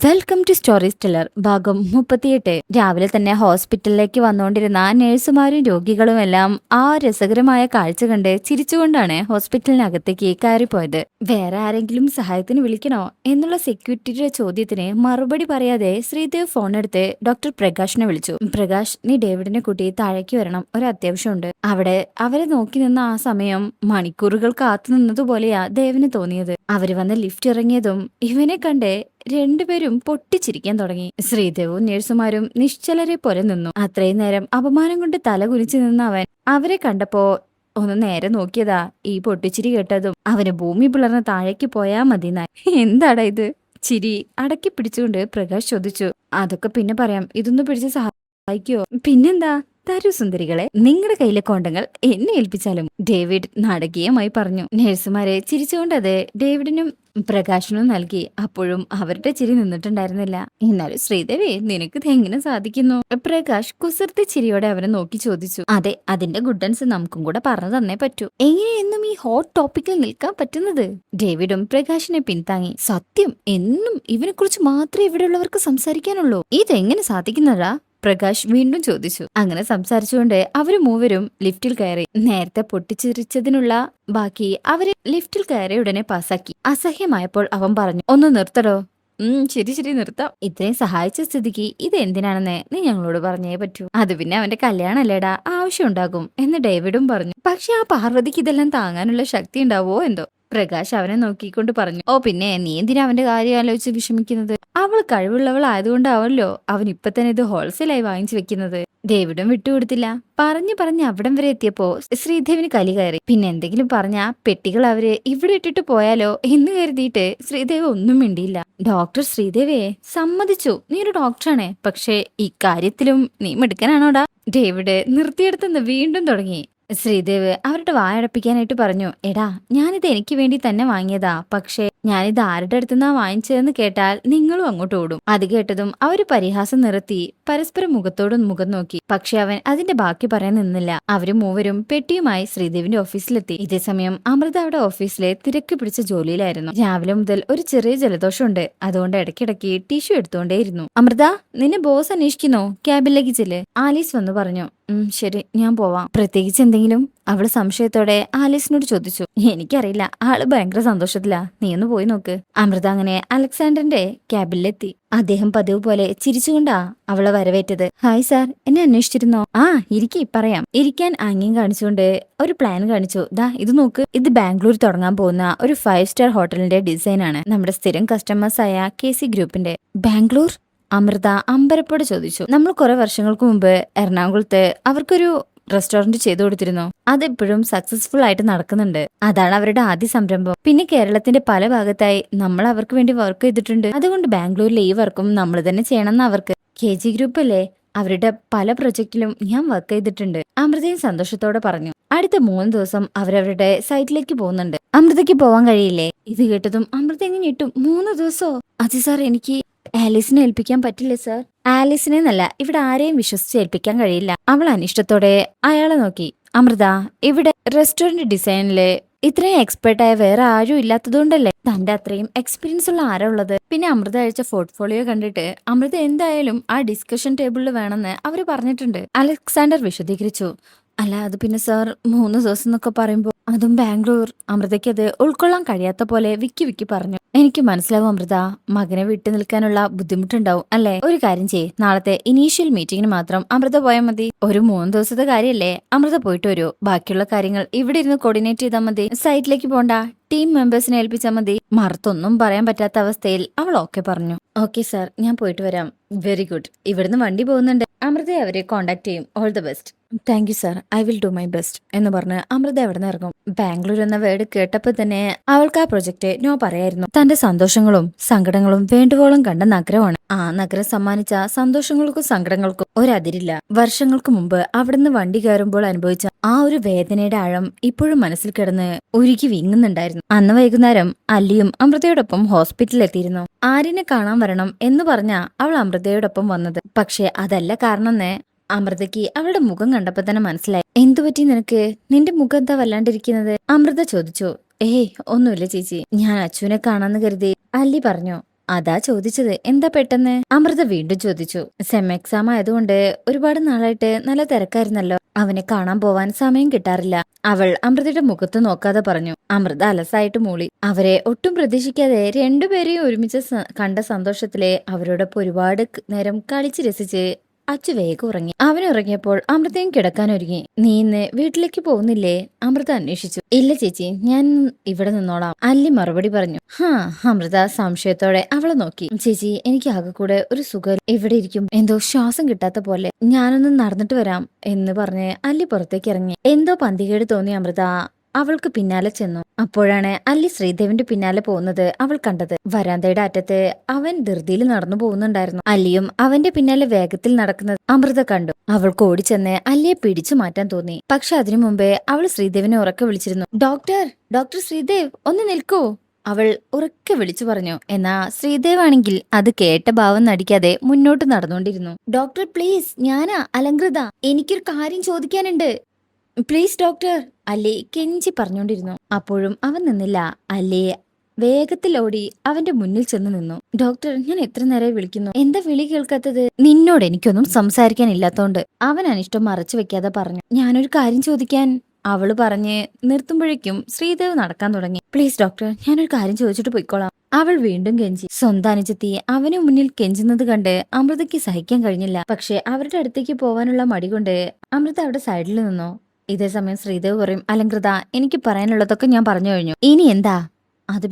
Welcome to stories teller ഭാഗം 38. രാവിലെ തന്നെ ഹോസ്പിറ്റലിലേക്ക് വന്നുകൊണ്ടിരുന്ന നഴ്സുമാരും രോഗികളും എല്ലാം ആ രസകരമായ കാഴ്ച കണ്ട് ചിരിച്ചുകൊണ്ടാണ് ഹോസ്പിറ്റലിനകത്തേക്ക് കയറിപ്പോയത്. വേറെ ആരെങ്കിലും സഹായത്തിന് വിളിക്കണോ എന്നുള്ള സെക്യൂരിറ്റിയുടെ ചോദ്യത്തിന് മറുപടി പറയാതെ ശ്രീദേവ് ഫോണെടുത്ത് ഡോക്ടർ പ്രകാശിനെ വിളിച്ചു. പ്രകാശ്, നീ ഡേവിഡിനെ കൂട്ടി താഴേക്ക് വരണം, ഒരു അത്യാവശ്യമുണ്ട്. അവിടെ അവരെ നോക്കി നിന്ന ആ സമയം മണിക്കൂറുകൾ കാത്തു നിന്നതുപോലെയാ ദേവിന് തോന്നിയത്. അവര് വന്ന് ലിഫ്റ്റ് ഇറങ്ങിയതും ഇവനെ കണ്ട് രണ്ടുപേരും പൊട്ടിച്ചിരിക്കാൻ തുടങ്ങി. ശ്രീദേവും നഴ്സുമാരും നിശ്ചലരെ പോലെ നിന്നു. അത്രയും നേരം അപമാനം കൊണ്ട് തല കുനിച്ചു നിന്ന അവൻ അവരെ കണ്ടപ്പോ ഒന്ന് നേരെ നോക്കിയതാ. ഈ പൊട്ടിച്ചിരി കേട്ടതും അവന് ഭൂമി പിളർന്ന് താഴേക്ക് പോയാ മതിന്നായി. എന്താടാ ഇത്? ചിരി അടക്കി പിടിച്ചുകൊണ്ട് പ്രകാശ് ചോദിച്ചു. അതൊക്കെ പിന്നെ പറയാം, ഇതൊന്ന് പിടിച്ച് സഹായിക്കോ? പിന്നെന്താ, തരൂ സുന്ദരികളെ, നിങ്ങളുടെ കയ്യിലെ കോണ്ടങ്ങൾ എന്നെ ഏൽപ്പിച്ചാലും, ഡേവിഡ് നാടകീയമായി പറഞ്ഞു. നഴ്സുമാരെ ചിരിച്ചുകൊണ്ടത് ഡേവിഡിനും പ്രകാശിനും നൽകി. അപ്പോഴും അവരുടെ ചിരി നിന്നിട്ടുണ്ടായിരുന്നില്ല. എന്നാലും ശ്രീദേവി, നിനക്ക് എങ്ങനെ സാധിക്കുന്നു? പ്രകാശ് കുസൃതി ചിരിയോടെ അവനെ നോക്കി ചോദിച്ചു. അതെ, അതിന്റെ ഗുഡൻസ് നമുക്കും കൂടെ പറഞ്ഞു തന്നേ പറ്റൂ. എങ്ങനെയെന്നും ഈ ഹോട്ട് ടോപ്പിക്കിൽ നിൽക്കാൻ പറ്റുന്നത്? ഡേവിഡും പ്രകാശിനെ പിന്താങ്ങി. സത്യം, എന്നും ഇവനെ കുറിച്ച് മാത്രമേ ഇവിടെയുള്ളവർക്ക് സംസാരിക്കാനുള്ളൂ. ഇതെങ്ങനെ സാധിക്കുന്നതാ? പ്രകാശ് വീണ്ടും ചോദിച്ചു. അങ്ങനെ സംസാരിച്ചുകൊണ്ട് അവര് മൂവരും ലിഫ്റ്റിൽ കയറി. നേരത്തെ പൊട്ടിച്ചിരിച്ചതിനുള്ള ബാക്കി അവര് ലിഫ്റ്റിൽ കയറിയ ഉടനെ പാസാക്കി. അസഹ്യമായപ്പോൾ അവൻ പറഞ്ഞു, ഒന്ന് നിർത്തടോ. ശരി നിർത്താം. ഇത്രയും സഹായിച്ച സ്ഥിതിക്ക് ഇത് എന്തിനാണെന്ന് നീ ഞങ്ങളോട് പറഞ്ഞേ പറ്റൂ. അത് പിന്നെ അവന്റെ കല്യാണല്ലേടാ, ആവശ്യം ഉണ്ടാകും എന്ന് ഡേവിഡും പറഞ്ഞു. പക്ഷെ ആ പാർവതിക്ക് ഇതെല്ലാം താങ്ങാനുള്ള ശക്തി ഉണ്ടാവോ എന്തോ? പ്രകാശ് അവനെ നോക്കിക്കൊണ്ട് പറഞ്ഞു. ഓ പിന്നെ, നീ എന്തിനാ അവന്റെ കാര്യം ആലോചിച്ച് വിഷമിക്കുന്നത്? അവൾ കഴിവുള്ളവളായതുകൊണ്ടാവല്ലോ അവൻ ഇപ്പൊ തന്നെ ഇത് ഹോൾസെയിലായി വാങ്ങിച്ചു വെക്കുന്നത്. ഡേവിഡും വിട്ടുകൊടുത്തില്ല. പറഞ്ഞ് അവിടം വരെ എത്തിയപ്പോ ശ്രീദേവിന് കലി കയറി. പിന്നെ എന്തെങ്കിലും പറഞ്ഞ പെട്ടികൾ അവര് ഇവിടെ ഇട്ടിട്ട് പോയാലോ എന്ന് കരുതിയിട്ട് ശ്രീദേവി ഒന്നും മിണ്ടിയില്ല. ഡോക്ടർ ശ്രീദേവിയെ സമ്മതിച്ചു, നീ ഒരു ഡോക്ടറാണ്, പക്ഷെ ഇക്കാര്യത്തിലും നീ മിടുക്കനാണോടാ? ഡേവിഡ് നിർത്തിയെടുത്തുനിന്ന് വീണ്ടും തുടങ്ങി. ശ്രീദേവ് അവരുടെ വായടപ്പിക്കാനായിട്ട് പറഞ്ഞു. എടാ, ഞാനിത് എനിക്ക് വേണ്ടി തന്നെ വാങ്ങിയതാ, പക്ഷേ ഞാനിത് ആരുടെ അടുത്തുനിന്നാ വാങ്ങിച്ചതെന്ന് കേട്ടാൽ നിങ്ങളും അങ്ങോട്ട് ഓടും. അത് കേട്ടതും അവര് പരിഹാസം നിർത്തി പരസ്പരം മുഖത്തോട് മുഖം നോക്കി. പക്ഷെ അവൻ അതിന്റെ ബാക്കി പറയാൻ നിന്നില്ല. അവര് മൂവരും പെട്ടിയുമായി ശ്രീദേവിന്റെ ഓഫീസിലെത്തി. ഇതേസമയം അമൃത അവിടെ ഓഫീസിലെ തിരക്ക് പിടിച്ച ജോലിയിലായിരുന്നു. രാവിലെ മുതൽ ഒരു ചെറിയ ജലദോഷമുണ്ട്, അതുകൊണ്ട് ഇടയ്ക്കിടയ്ക്ക് ടിഷ്യൂ എടുത്തുകൊണ്ടേയിരുന്നു. അമൃത, നിന്നെ ബോസ് അന്വേഷിക്കുന്നോ? ക്യാബിലേക്ക് ചെല്ല്, ആലീസ് വന്നു പറഞ്ഞു. ശരി, ഞാൻ പോവാം. പ്രത്യേകിച്ച് എന്തെങ്കിലും? അവള് സംശയത്തോടെ ആലീസിനോട് ചോദിച്ചു. എനിക്കറിയില്ല, ആള് ഭയങ്കര സന്തോഷത്തിലാ, നീ ഒന്ന് പോയി നോക്ക്. അമൃത അങ്ങനെ അലക്സാണ്ടറിന്റെ ക്യാബിലെത്തി. അദ്ദേഹം പതിവ് പോലെ ചിരിച്ചുകൊണ്ടാ അവളെ വരവേറ്റത്. ഹായ് സാർ, എന്നെ അന്വേഷിച്ചിരുന്നോ? ആ, പറയാം. ഇരിക്കാൻ ആംഗ്യം കാണിച്ചുകൊണ്ട് ഒരു പ്ലാൻ കാണിച്ചു. ദാ ഇത് നോക്ക്, ഇത് ബാംഗ്ലൂർ തുടങ്ങാൻ പോകുന്ന ഒരു 5 സ്റ്റാർ ഹോട്ടലിന്റെ ഡിസൈൻ ആണ്. നമ്മുടെ സ്ഥിരം കസ്റ്റമേഴ്സ് ആയ KC ഗ്രൂപ്പിന്റെ. ബാംഗ്ലൂർ? അമൃത അമ്പരപ്പോടെ ചോദിച്ചു. നമ്മൾ കുറെ വർഷങ്ങൾക്ക് മുമ്പ് എറണാകുളത്ത് അവർക്കൊരു റെസ്റ്റോറന്റ് ചെയ്തു കൊടുത്തിരുന്നു. അതെപ്പോഴും സക്സസ്ഫുൾ ആയിട്ട് നടക്കുന്നുണ്ട്. അതാണ് അവരുടെ ആദ്യ സംരംഭം. പിന്നെ കേരളത്തിന്റെ പല ഭാഗത്തായി നമ്മൾ അവർക്ക് വേണ്ടി വർക്ക് ചെയ്തിട്ടുണ്ട്. അതുകൊണ്ട് ബാംഗ്ലൂരിലെ ഈ വർക്കും നമ്മൾ തന്നെ ചെയ്യണമെന്ന് അവർക്ക്. KG ഗ്രൂപ്പ് അല്ലേ, അവരുടെ പല പ്രൊജക്റ്റിലും ഞാൻ വർക്ക് ചെയ്തിട്ടുണ്ട്. അമൃതയും സന്തോഷത്തോടെ പറഞ്ഞു. അടുത്ത 3 ദിവസം അവരവരുടെ സൈറ്റിലേക്ക് പോകുന്നുണ്ട്. അമൃതയ്ക്ക് പോവാൻ കഴിയില്ലേ? ഇത് കേട്ടതും അമൃത എങ്ങനെ ഇട്ടും 3 ദിവസോ? അത് സാർ, എനിക്ക് ആലീസിനെ ഏൽപ്പിക്കാൻ പറ്റില്ല സാർ. ആലീസിനെ എന്നല്ല, ഇവിടെ ആരെയും വിശ്വസിച്ച് ഏൽപ്പിക്കാൻ കഴിയില്ല. അവൾ അനിഷ്ടത്തോടെ അയാളെ നോക്കി. അമൃത, ഇവിടെ റെസ്റ്റോറന്റ് ഡിസൈനില് ഇത്രയും എക്സ്പെർട്ടായ വേറെ ആരും ഇല്ലാത്തതുകൊണ്ടല്ലേ തന്റെ അത്രയും എക്സ്പീരിയൻസ് ഉള്ള ആരാ ഉള്ളത്? പിന്നെ അമൃത അയച്ച പോർട്ട്ഫോളിയോ കണ്ടിട്ട് അമൃത എന്തായാലും ആ ഡിസ്കഷൻ ടേബിളിൽ വേണമെന്ന് അവര് പറഞ്ഞിട്ടുണ്ട്. അലക്സാണ്ടർ വിശദീകരിച്ചു. അല്ല, അത് പിന്നെ സാർ 3 ദിവസം എന്നൊക്കെ പറയുമ്പോ അതും ബാംഗ്ലൂർ. അമൃതയ്ക്ക് അത് ഉൾക്കൊള്ളാൻ കഴിയാത്ത പോലെ വിക്കി പറഞ്ഞു. എനിക്ക് മനസ്സിലാവും അമൃത, മകനെ വിട്ടു നിൽക്കാനുള്ള ബുദ്ധിമുട്ടുണ്ടാവും അല്ലേ? ഒരു കാര്യം ചെയ്യ്, നാളത്തെ ഇനീഷ്യൽ മീറ്റിംഗിന് മാത്രം അമൃത പോയാൽ മതി. ഒരു 3 ദിവസത്തെ കാര്യല്ലേ, അമൃത പോയിട്ട് വരൂ. ബാക്കിയുള്ള കാര്യങ്ങൾ ഇവിടെ ഇരുന്ന് കോർഡിനേറ്റ് ചെയ്താൽ മതി. സൈറ്റിലേക്ക് പോണ്ട, ടീം മെമ്പേഴ്സിനെ ഏൽപ്പിച്ചാൽ മതി. മറുത്തൊന്നും പറയാൻ പറ്റാത്ത അവസ്ഥയിൽ അവൾ ഓക്കെ പറഞ്ഞു. ഓക്കെ സാർ, ഞാൻ പോയിട്ട് വരാം. Very good. ഇവിടുന്ന് വണ്ടി പോകുന്നുണ്ട്. അമൃതയെ അവരെ കോണ്ടാക്ട് ചെയ്യും. All the best. Thank you sir, I will do my best എന്ന് പറഞ്ഞ് അമൃത അവിടെ നിന്ന് ഇറങ്ങും. ബാംഗ്ലൂർ എന്ന വേർഡ് കേട്ടപ്പോ തന്നെ അവൾക്ക് ആ പ്രൊജക്ട് നോ പറയായിരുന്നു. തന്റെ സന്തോഷങ്ങളും സങ്കടങ്ങളും വേണ്ടുവോളം കണ്ട നഗരമാണ്. ആ നഗരം സമ്മാനിച്ച സന്തോഷങ്ങൾക്കും സങ്കടങ്ങൾക്കും ഒരതിരില്ല. വർഷങ്ങൾക്ക് മുമ്പ് അവിടുന്ന് വണ്ടി കയറുമ്പോൾ അനുഭവിച്ച ആ ഒരു വേദനയുടെ ആഴം ഇപ്പോഴും മനസ്സിൽ കിടന്ന് ഉരുകി വീങ്ങുന്നുണ്ടായിരുന്നു. അന്ന് വൈകുന്നേരം അല്ലിയും അമൃതയോടൊപ്പം ഹോസ്പിറ്റലിൽ എത്തിയിരുന്നു. ആര്യനെ കാണാൻ വരണം എന്ന് പറഞ്ഞ അവൾ അമൃതയോടൊപ്പം വന്നത്. പക്ഷെ അതല്ല കാരണമെന്ന് അമൃതയ്ക്ക് അവളുടെ മുഖം കണ്ടപ്പോ തന്നെ മനസ്സിലായി. എന്തുപറ്റി നിനക്ക്? നിന്റെ മുഖം എന്താ വല്ലാണ്ടിരിക്കുന്നത്? അമൃത ചോദിച്ചു. ഏയ് ഒന്നുമില്ല ചേച്ചി, ഞാൻ അച്ചുവിനെ കാണാന്ന് കരുതി. അല്ലി പറഞ്ഞു. അതാ ചോദിച്ചത്, എന്താ പെട്ടെന്ന്? അമൃത വീണ്ടും ചോദിച്ചു. സെം എക്സാം ആയതുകൊണ്ട് ഒരുപാട് നാളായിട്ട് നല്ല തിരക്കായിരുന്നല്ലോ. അവനെ കാണാൻ പോവാൻ സമയം കിട്ടാറില്ല. അവൾ അമൃതയുടെ മുഖത്ത് നോക്കാതെ പറഞ്ഞു. അമൃത അലസായിട്ട് മൂളി. അവരെ ഒട്ടും പ്രതീക്ഷിക്കാതെ രണ്ടുപേരെയും ഒരുമിച്ച് കണ്ട സന്തോഷത്തിലെ അവരോടൊപ്പം ഒരുപാട് നേരം കളിച്ച് രസിച്ച് അച്ചു വേഗം ഉറങ്ങി. അവൻ ഉറങ്ങിയപ്പോൾ അമൃതയും കിടക്കാനൊരുങ്ങി. നീ ഇന്ന് വീട്ടിലേക്ക് പോകുന്നില്ലേ? അമൃത അന്വേഷിച്ചു. ഇല്ല ചേച്ചി, ഞാൻ ഇവിടെ നിന്നോളാം, അല്ലി മറുപടി പറഞ്ഞു. അമൃത സംശയത്തോടെ അവളെ നോക്കി. ചേച്ചി, എനിക്ക് ആകെ കൂടെ ഒരു സുഖം, ഇവിടെ ഇരിക്കും എന്തോ ശ്വാസം കിട്ടാത്ത പോലെ. ഞാനൊന്ന് നടന്നിട്ട് വരാം എന്ന് പറഞ്ഞ് അല്ലി പുറത്തേക്ക് ഇറങ്ങി. എന്തോ പന്തികേട് തോന്നി അമൃത അവൾക്ക് പിന്നാലെ ചെന്നു. അപ്പോഴാണ് അല്ലി ശ്രീദേവിന്റെ പിന്നാലെ പോകുന്നത് അവൾ കണ്ടത്. വരാന്തയുടെ അറ്റത്ത് അവൻ ധൃതിയിൽ നടന്നു പോകുന്നുണ്ടായിരുന്നു. അല്ലിയും അവന്റെ പിന്നാലെ വേഗത്തിൽ നടക്കുന്നത് അമൃത കണ്ടു. അവൾക്ക് ഓടിച്ചെന്ന് അല്ലിയെ പിടിച്ചു മാറ്റാൻ തോന്നി. പക്ഷെ അതിനു മുമ്പേ അവൾ ശ്രീദേവിനെ ഉറക്കെ വിളിച്ചിരുന്നു. ഡോക്ടർ, ഡോക്ടർ ശ്രീദേവ്, ഒന്ന് നിൽക്കൂ, അവൾ ഉറക്കെ വിളിച്ചു പറഞ്ഞു. എന്നാ ശ്രീദേവ് ആണെങ്കിൽ അത് കേട്ട ഭാവം നടിക്കാതെ മുന്നോട്ട് നടന്നുകൊണ്ടിരുന്നു. ഡോക്ടർ പ്ലീസ്, ഞാനാ അലങ്കൃത, എനിക്കൊരു കാര്യം ചോദിക്കാനുണ്ട്. പ്ലീസ് ഡോക്ടർ, അല്ലി കെഞ്ചി പറഞ്ഞോണ്ടിരുന്നു. അപ്പോഴും അവൻ നിന്നില്ല. അല്ലിയെ വേഗത്തിൽ ഓടി അവന്റെ മുന്നിൽ ചെന്ന് നിന്നു. ഡോക്ടർ, ഞാൻ എത്ര നേരമായി വിളിക്കുന്നു, എന്താ വിളി കേൾക്കാത്തത്? നിന്നോട് എനിക്കൊന്നും സംസാരിക്കാനില്ലാത്തോണ്ട്, അവൻ അനിഷ്ടം മറച്ചു വെക്കാതെ പറഞ്ഞു. ഞാനൊരു കാര്യം ചോദിക്കാൻ, അവള് പറഞ്ഞ് നിർത്തുമ്പോഴേക്കും ശ്രീദേവ് നടക്കാൻ തുടങ്ങി. പ്ലീസ് ഡോക്ടർ, ഞാനൊരു കാര്യം ചോദിച്ചിട്ട് പോയിക്കോളാം, അവൾ വീണ്ടും കെഞ്ചി. സ്വന്തം അനുജത്തി അവന് മുന്നിൽ കെഞ്ചുന്നത് കണ്ട് അമൃതയ്ക്ക് സഹിക്കാൻ കഴിഞ്ഞില്ല. പക്ഷെ അവരുടെ അടുത്തേക്ക് പോവാനുള്ള മടി കൊണ്ട് അമൃത അവിടെ സൈഡിൽ നിന്നു. ഇതേ സമയം ശ്രീദേവ് പറയും. അലങ്കൃത, എനിക്ക് പറയാനുള്ളതൊക്കെ ഞാൻ പറഞ്ഞു കഴിഞ്ഞു, ഇനി എന്താ? അത്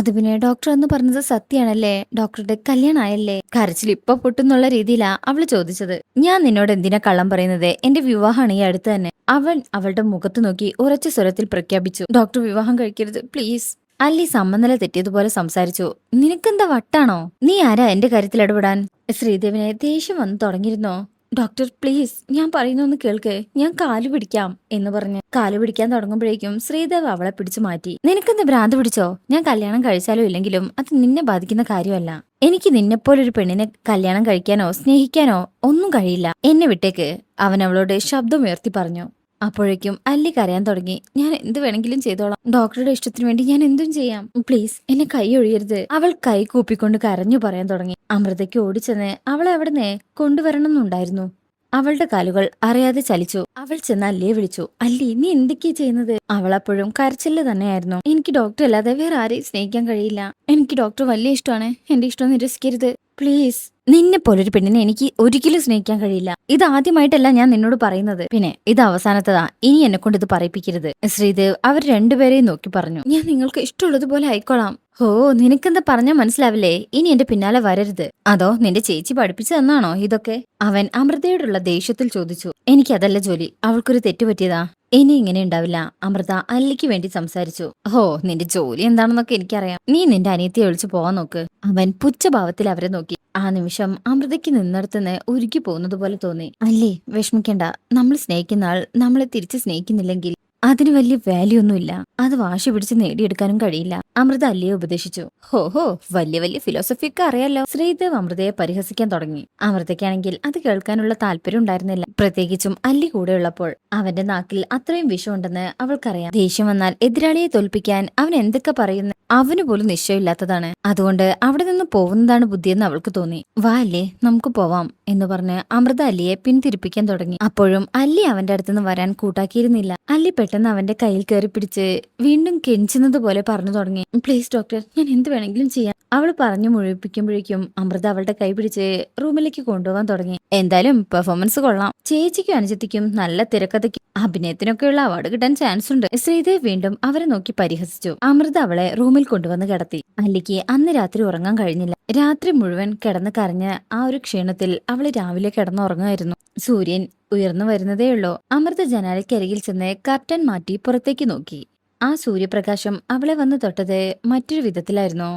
പിന്നെ ഡോക്ടർ എന്ന് പറഞ്ഞത് സത്യാണല്ലേ? ഡോക്ടറുടെ കല്യാണമായല്ലേ? കരച്ചിൽ ഇപ്പൊ പൊട്ടുന്നുള്ള രീതിയിലാ അവള് ചോദിച്ചത്. ഞാൻ നിന്നോട് എന്തിനാ കള്ളം പറയുന്നത്? എന്റെ വിവാഹമാണ് ഈ അടുത്ത് തന്നെ. അവൻ അവളുടെ മുഖത്ത് നോക്കി ഉറച്ച സ്വരത്തിൽ പ്രഖ്യാപിച്ചു. ഡോക്ടർ വിവാഹം കഴിക്കരുത് പ്ലീസ്. അല്ലി സമ്മതല തെറ്റിയതുപോലെ സംസാരിച്ചു. നിനക്കെന്താ വട്ടാണോ? നീ ആരാ എന്റെ കാര്യത്തിൽ ഇടപെടാൻ? ശ്രീദേവിനെ ദേഷ്യം വന്നു തുടങ്ങിയിരുന്നോ? ഡോക്ടർ പ്ലീസ്, ഞാൻ പറയുന്നൊന്ന് കേൾക്ക്, ഞാൻ കാലു പിടിക്കാം എന്ന് പറഞ്ഞ് കാലു പിടിക്കാൻ തുടങ്ങുമ്പോഴേക്കും ശ്രീദേവ് അവളെ പിടിച്ചു മാറ്റി. നിനക്കെന്താ ഭ്രാന്ത് പിടിച്ചോ? ഞാൻ കല്യാണം കഴിച്ചാലോ ഇല്ലെങ്കിലും അത് നിന്നെ ബാധിക്കുന്ന കാര്യമല്ല. എനിക്ക് നിന്നെപ്പോലൊരു പെണ്ണിനെ കല്യാണം കഴിക്കാനോ സ്നേഹിക്കാനോ ഒന്നും കഴിയില്ല. എന്നെ വിട്ടേക്ക്, അവൻ അവളോട് ശബ്ദമുയർത്തി പറഞ്ഞു. അപ്പോഴേക്കും അല്ലി കരയാൻ തുടങ്ങി. ഞാൻ എന്ത് വേണമെങ്കിലും ചെയ്തോളാം, ഡോക്ടറുടെ ഇഷ്ടത്തിന് വേണ്ടി ഞാൻ എന്തും ചെയ്യാം, പ്ലീസ് എന്നെ കൈ ഒഴിയരുത്. അവൾ കൈ കൂപ്പിക്കൊണ്ട് കരഞ്ഞു പറയാൻ തുടങ്ങി. അമൃതയ്ക്ക് ഓടിച്ചെന്ന് അവളെ അവിടുന്ന് കൊണ്ടുവരണമെന്നുണ്ടായിരുന്നു. അവളുടെ കാലുകൾ അറിയാതെ ചലിച്ചു. അവൾ ചെന്ന് അല്ലിയെ വിളിച്ചു. അല്ലി, നീ എന്തൊക്കെയാ ചെയ്യുന്നത്? അവൾ അപ്പോഴും കരച്ചില് തന്നെയായിരുന്നു. എനിക്ക് ഡോക്ടർ അല്ലാതെ വേറെ ആരെയും സ്നേഹിക്കാൻ കഴിയില്ല. എനിക്ക് ഡോക്ടർ വലിയ ഇഷ്ടമാണ്, എന്റെ ഇഷ്ടം നിരസിക്കരുത് പ്ലീസ്. നിന്നെ പോലൊരു പെണ്ണിനെ എനിക്ക് ഒരിക്കലും സ്നേഹിക്കാൻ കഴിയില്ല. ഇത് ആദ്യമായിട്ടല്ല ഞാൻ നിന്നോട് പറയുന്നത്, പിന്നെ ഇത് അവസാനത്തതാ. ഇനി എന്നെ കൊണ്ട് ഇത് പറയിപ്പിക്കരുത്. ശ്രീദേവ് അവർ രണ്ടുപേരെയും നോക്കി പറഞ്ഞു. ഞാൻ നിങ്ങൾക്ക് ഇഷ്ടമുള്ളതുപോലെ ആയിക്കോളാം. ഓ, നിനക്കെന്താ പറഞ്ഞാ മനസ്സിലാവില്ലേ? ഇനി എന്റെ പിന്നാലെ വരരുത്. അതോ നിന്റെ ചേച്ചി പഠിപ്പിച്ചു തന്നാണോ ഇതൊക്കെ? അവൻ അമൃതയോടുള്ള ദേഷ്യത്തിൽ ചോദിച്ചു. എനിക്കതല്ല ജോലി, അവൾക്കൊരു തെറ്റുപറ്റിയതാ. ഇനി ഇങ്ങനെ ഉണ്ടാവില്ല. അമൃത അല്ലിക്ക് വേണ്ടി സംസാരിച്ചു. ഹോ, നിന്റെ ജോലി എന്താണെന്നൊക്കെ എനിക്കറിയാം. നീ നിന്റെ അനിയത്തിയെ വിളിച്ചു പോവാൻ നോക്ക്. അവൻ പുച്ഛഭാവത്തിൽ അവരെ നോക്കി. ആ നിമിഷം അമൃതയ്ക്ക് നിന്നിടത്തുനിന്ന് ഉരുക്കി പോകുന്നത് പോലെ തോന്നി. അല്ലേ, വിഷമിക്കണ്ട. നമ്മൾ സ്നേഹിക്കുന്ന ആൾ നമ്മളെ തിരിച്ച് സ്നേഹിക്കുന്നില്ലെങ്കിൽ അതിന് വലിയ വാല്യൂ ഒന്നുമില്ല. അത് വാശി പിടിച്ച് നേടിയെടുക്കാനും കഴിയില്ല. അമൃത അല്ലിയെ ഉപദേശിച്ചു. ഹോ, വലിയ വലിയ ഫിലോസഫി ഒക്കെ അറിയാലോ. ശ്രീദേവ് അമൃതയെ പരിഹസിക്കാൻ തുടങ്ങി. അമൃതയ്ക്കാണെങ്കിൽ അത് കേൾക്കാനുള്ള താല്പര്യം ഉണ്ടായിരുന്നില്ല, പ്രത്യേകിച്ചും അല്ലി കൂടെയുള്ളപ്പോൾ. അവന്റെ നാക്കിൽ അത്രയും വിഷമുണ്ടെന്ന് അവൾക്കറിയാം. ദേഷ്യം വന്നാൽ എതിരാളിയെ തോൽപ്പിക്കാൻ അവൻ എന്തൊക്കെ പറയുന്നു അവന് പോലും നിശ്ചയമില്ലാത്തതാണ്. അതുകൊണ്ട് അവിടെ നിന്ന് പോകുന്നതാണ് ബുദ്ധിയെന്ന് അവൾക്ക് തോന്നി. വാ അല്ലേ, നമുക്ക് പോവാം എന്ന് പറഞ്ഞ് അമൃത അല്ലിയെ പിന്തിരിപ്പിക്കാൻ തുടങ്ങി. അപ്പോഴും അല്ലി അവന്റെ അടുത്തുനിന്ന് വരാൻ കൂട്ടാക്കിയിരുന്നില്ല. അല്ലി പെട്ടെന്ന് അവന്റെ കയ്യിൽ കയറി പിടിച്ച് വീണ്ടും കെഞ്ചുന്നത് പോലെ പറഞ്ഞു തുടങ്ങി. പ്ലീസ് ഡോക്ടർ, ഞാൻ എന്ത് വേണമെങ്കിലും ചെയ്യാം. അവൾ പറഞ്ഞു മുഴുവിപ്പിക്കുമ്പോഴേക്കും അമൃത അവളുടെ കൈ പിടിച്ച് റൂമിലേക്ക് കൊണ്ടുപോകാൻ തുടങ്ങി. എന്തായാലും പെർഫോമൻസ് കൊള്ളാം. ചേച്ചിക്കും അനുജത്തിക്കും നല്ല തിരക്കഥയ്ക്കും അഭിനയത്തിനൊക്കെയുള്ള അവാർഡ് കിട്ടാൻ ചാൻസ് ഉണ്ട്. ശ്രീദേവ് വീണ്ടും അവരെ നോക്കി പരിഹസിച്ചു. അമൃത അവളെ റൂമിൽ കൊണ്ടുവന്ന് കിടത്തി. അല്ലിക്ക് അന്ന് രാത്രി ഉറങ്ങാൻ കഴിഞ്ഞില്ല. രാത്രി മുഴുവൻ കിടന്ന് കരഞ്ഞ ആ ഒരു ക്ഷീണത്തിൽ അവള് രാവിലെ കിടന്നുറങ്ങുമായിരുന്നു. സൂര്യൻ ഉയർന്നു വരുന്നതേയുള്ളൂ. അമൃത ജനാലയ്ക്കരികിൽ ചെന്ന് കർട്ടൻ മാറ്റി പുറത്തേക്ക് നോക്കി. ആ സൂര്യപ്രകാശം അവളെ വന്ന് തൊട്ടത് മറ്റൊരു വിധത്തിലായിരുന്നു.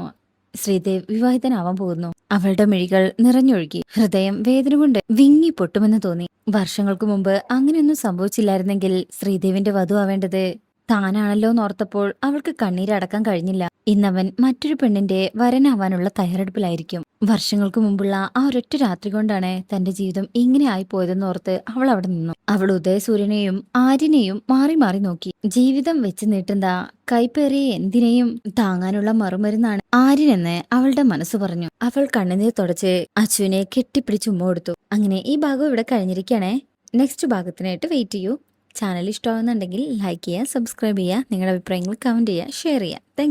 ശ്രീദേവ് വിവാഹിതനാവാൻ പോകുന്നു. അവളുടെ മിഴികൾ നിറഞ്ഞൊഴുകി. ഹൃദയം വേദന കൊണ്ട് വിങ്ങി പൊട്ടുമെന്ന് തോന്നി. വർഷങ്ങൾക്ക് മുമ്പ് അങ്ങനെയൊന്നും സംഭവിച്ചില്ലായിരുന്നെങ്കിൽ ശ്രീദേവിന്റെ വധു ആവേണ്ടത് താനാണല്ലോ എന്നോർത്തപ്പോൾ അവൾക്ക് കണ്ണീരടക്കാൻ കഴിഞ്ഞില്ല. ഇന്നവൻ മറ്റൊരു പെണ്ണിന്റെ വരനാവാനുള്ള തയ്യാറെടുപ്പിലായിരിക്കും. വർഷങ്ങൾക്ക് മുമ്പുള്ള ആ ഒരൊറ്റ രാത്രി കൊണ്ടാണ് തന്റെ ജീവിതം ഇങ്ങനെ ആയിപ്പോയതെന്നോർത്ത് അവൾ അവിടെ നിന്നു. അവൾ ഉദയസൂര്യനെയും ആര്യനെയും മാറി മാറി നോക്കി. ജീവിതം വെച്ച് നീട്ടുന്ന കൈപ്പേറിയ എന്തിനേയും താങ്ങാനുള്ള മറുമരുന്നാണ് ആര്യനെന്ന് അവളുടെ മനസ്സ് പറഞ്ഞു. അവൾ കണ്ണുനീർ തുടച്ച് അച്ചുവിനെ കെട്ടിപ്പിടിച്ച് ഉമ്മ കൊടുത്തു. അങ്ങനെ ഈ ഭാഗം ഇവിടെ കഴിഞ്ഞിരിക്കുകയാണേ. നെക്സ്റ്റ് ഭാഗത്തിനായിട്ട് വെയിറ്റ് ചെയ്യൂ. ചാനൽ ഇഷ്ടമാകുന്നുണ്ടെങ്കിൽ ലൈക്ക് ചെയ്യുക, സബ്സ്ക്രൈബ് ചെയ്യുക, നിങ്ങളുടെ അഭിപ്രായങ്ങൾ കമന്റ് ചെയ്യുക, ഷെയർ ചെയ്യുക.